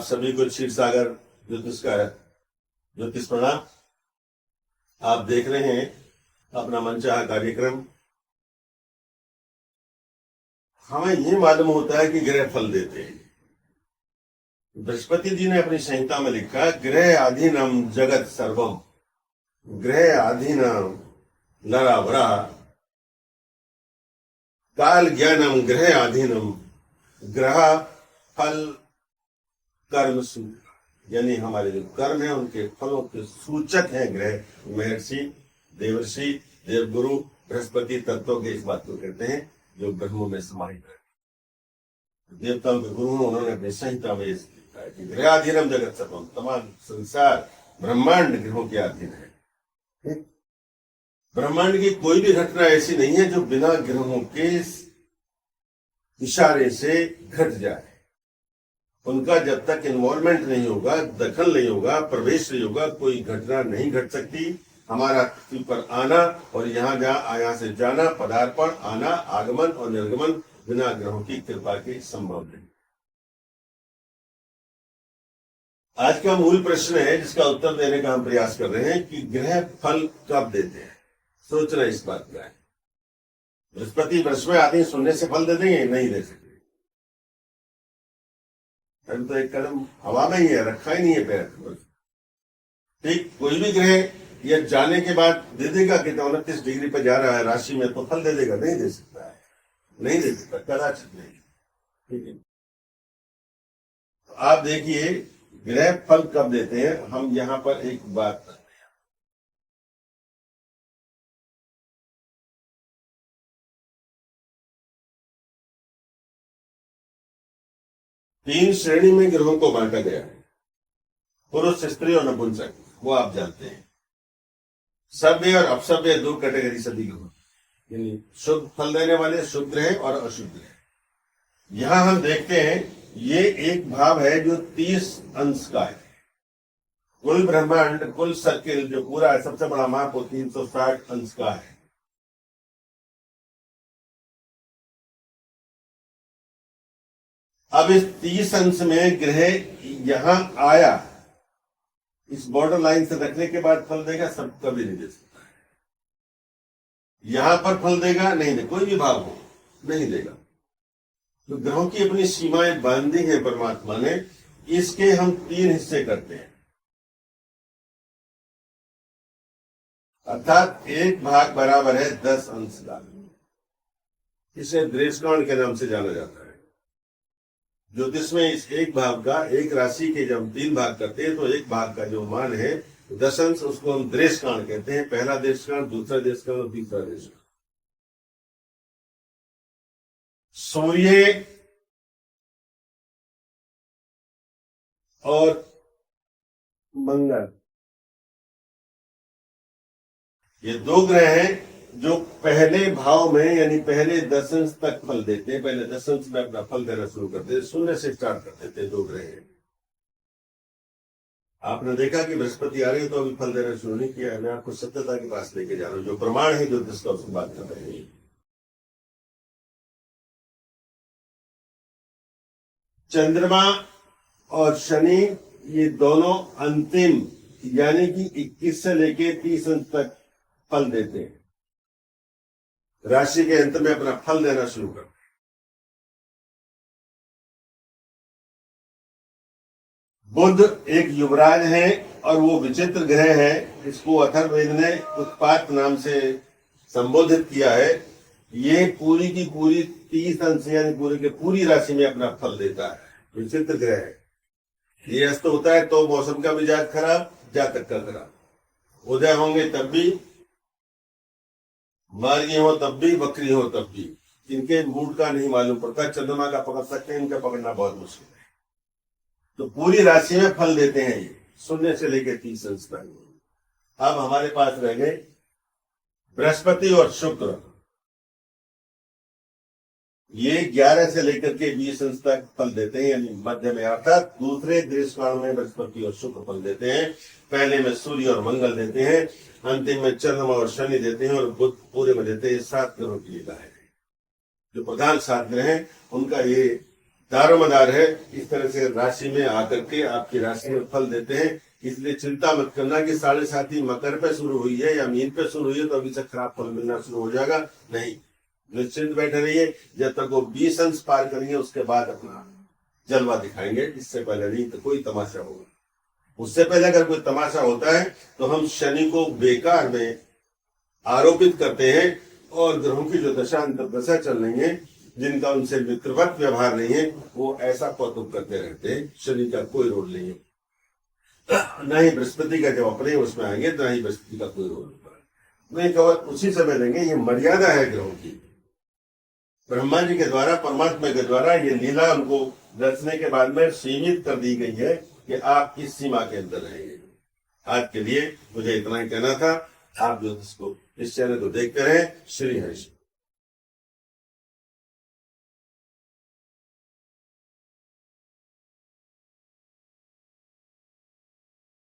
सभी को क्षीर सागर ज्योतिष का ज्योतिष प्रणाम। आप देख रहे हैं अपना मनचाहा कार्यक्रम। हमें ये मालूम होता है कि ग्रह फल देते हैं। बृहस्पति जी ने अपनी संहिता में लिखा, ग्रह आधीनम जगत सर्वम, ग्रह आधीनम नरावरा, काल ज्ञानम ग्रह आधीनम, ग्रह फल कर्म सूत्र। यानी हमारे जो कर्म है उनके फलों के सूचक हैं ग्रह। महर्षि, देवर्षि, देवगुरु, बृहस्पति तत्वों के इस बात को कहते हैं जो ब्रह्म में समाहित है। देवताओं के गुरु उन्होंने अपनी संहिता में लिखा है कि ग्रहाधीनम जगत सर्वम, तमाम संसार ब्रह्मांड ग्रहों के अधीन है। ब्रह्मांड की कोई भी घटना ऐसी नहीं है जो बिना ग्रहों के इशारे से घट जाए। उनका जब तक इन्वॉल्वमेंट नहीं होगा, दखल नहीं होगा, प्रवेश नहीं होगा, कोई घटना नहीं घट सकती। हमारा पृथ्वी पर आना और यहाँ से जाना, पदार्पण, आना, आगमन और निर्गमन बिना ग्रहों की कृपा के संभव नहीं। आज का मूल प्रश्न है जिसका उत्तर देने का हम प्रयास कर रहे हैं कि ग्रह फल कब देते हैं। सोचना इस बात का है। बृहस्पति वर्ष में आते ही सुनने से फल दे देंगे? नहीं दे सकते। अभी तो एक कदम हवा में ही है, रखा ही नहीं है पैर। ठीक, कोई भी ग्रह या जाने के बाद दे देगा कि 29 डिग्री पर जा रहा है राशि में, तो फल दे देगा? नहीं दे सकता है, नहीं दे सकता, कदाचित नहीं। ठीक है, तो आप देखिए ग्रह फल कब देते हैं। हम यहां पर एक बात करते हैं। 3 श्रेणी में ग्रहों को बांटा गया है, पुरुष, स्त्री और नपुंसक। वो आप जानते हैं। सभ्य और अपसभ्य 2 कैटेगरी सदी ग्रह, यानी शुभ फल देने वाले शुभ ग्रह और अशुभ ग्रह। यहां हम देखते हैं ये एक भाव है जो 30 अंश का है। कुल ब्रह्मांड, कुल सर्किल जो पूरा है, सबसे बड़ा माप वो 360 अंश का है। अब इस 30 अंश में ग्रह यहां आया, इस बॉर्डर लाइन से रखने के बाद फल देगा? सब कभी नहीं दे सकता है। यहां पर फल देगा? नहीं दे, कोई भी भाव हो नहीं देगा। तो ग्रहों की अपनी सीमाएं बांधी है परमात्मा ने। इसके हम 3 हिस्से करते हैं, अर्थात एक भाग बराबर है 10 अंश का। इसे दृष्टांत के नाम से जाना जाता है। ज्योतिष में इस एक भाग का, एक राशि के जब 3 भाग करते हैं तो एक भाग का जो मान है 10 अंश, उसको हम देशकांड कहते हैं। पहला देशकांड, दूसरा देशकांड और तीसरा देशकांड। सूर्य और मंगल, ये 2 ग्रह हैं जो पहले भाव में यानी पहले 10 अंश तक फल देते हैं। पहले 10 अंश में अपना फल देना शुरू करते हैं, शून्य से स्टार्ट कर देते हैं। 2 ग्रह हैं। आपने देखा कि बृहस्पति आ रही है तो अभी फल देना शुरू नहीं किया है। मैं आपको सत्यता के पास लेके जा रहा हूं, जो प्रमाण है जो जिसका उसकी बात कर रहे हैं। चंद्रमा और शनि ये दोनों अंतिम यानी कि 21 से लेके 30 अंश तक फल देते हैं। राशि के अंत में अपना फल देना शुरू करते हैं। बुध एक युवराज है और वो विचित्र ग्रह है। इसको अथर्ववेद ने उत्पात नाम से संबोधित किया है। ये पूरी की पूरी 30 अंश यानी पूरी की पूरी राशि में अपना फल देता है। विचित्र ग्रह है। ये अस्त होता है तो मौसम का मिजाज खराब, जातक का खराब। उदय होंगे तब भी, मार्गी हो तब भी, वक्री हो तब भी। इनके मूड का नहीं मालूम पड़ता। चंद्रमा का पकड़ सकते हैं, इनका पकड़ना बहुत मुश्किल है। तो पूरी राशि में फल देते हैं ये, शून्य से लेकर 30 अंश तक। अब हमारे पास रह गए बृहस्पति और शुक्र। ये 11 से लेकर के 20 अंश तक फल देते हैं, यानी मध्य में, अर्थात दूसरे देशकाल में बृहस्पति और शुक्र फल देते हैं। पहले में सूर्य और मंगल देते हैं, अंतिम में चंद्रमा और शनि देते हैं और बुध पूरे में देते हैं। 7 ग्रहों की लीला है। जो प्रधान 7 ग्रह हैं उनका ये दारोमदार है, इस तरह से राशि में आकर के आपकी राशि में फल देते हैं। इसलिए चिंता मत करना कि 7.5 मकर पे शुरू हुई है या मीन पे शुरू हुई है तो अभी से खराब फल मिलना शुरू हो जाएगा। नहीं, निश्चिंत बैठे रहिए, जब तक वो 20 अंश पार करेंगे उसके बाद अपना जलवा दिखाएंगे। इससे पहले नहीं तो कोई तमाशा होगा। उससे पहले अगर कोई तमाशा होता है तो हम शनि को बेकार में आरोपित करते हैं और ग्रहों की जो दशा अंतर्दशा चल रही है, जिनका उनसे मित्रवत व्यवहार नहीं है, वो ऐसा कौतुक करते रहते हैं। शनि का कोई रोल नहीं है, न ही बृहस्पति का जब अपने उसमें आएंगे न ही बृहस्पति का कोई रोल होगा। नहीं केवल उसी समय लेंगे। ये मर्यादा है ग्रहों की, ब्रह्मा जी के द्वारा, परमात्मा के द्वारा ये लीला उनको रचने के बाद में सीमित कर दी गई है कि आप इस सीमा के अंदर रहेंगे। आज के लिए मुझे इतना ही कहना था। आप जो इसको इस चैनल को देखते रहे। श्री हरि।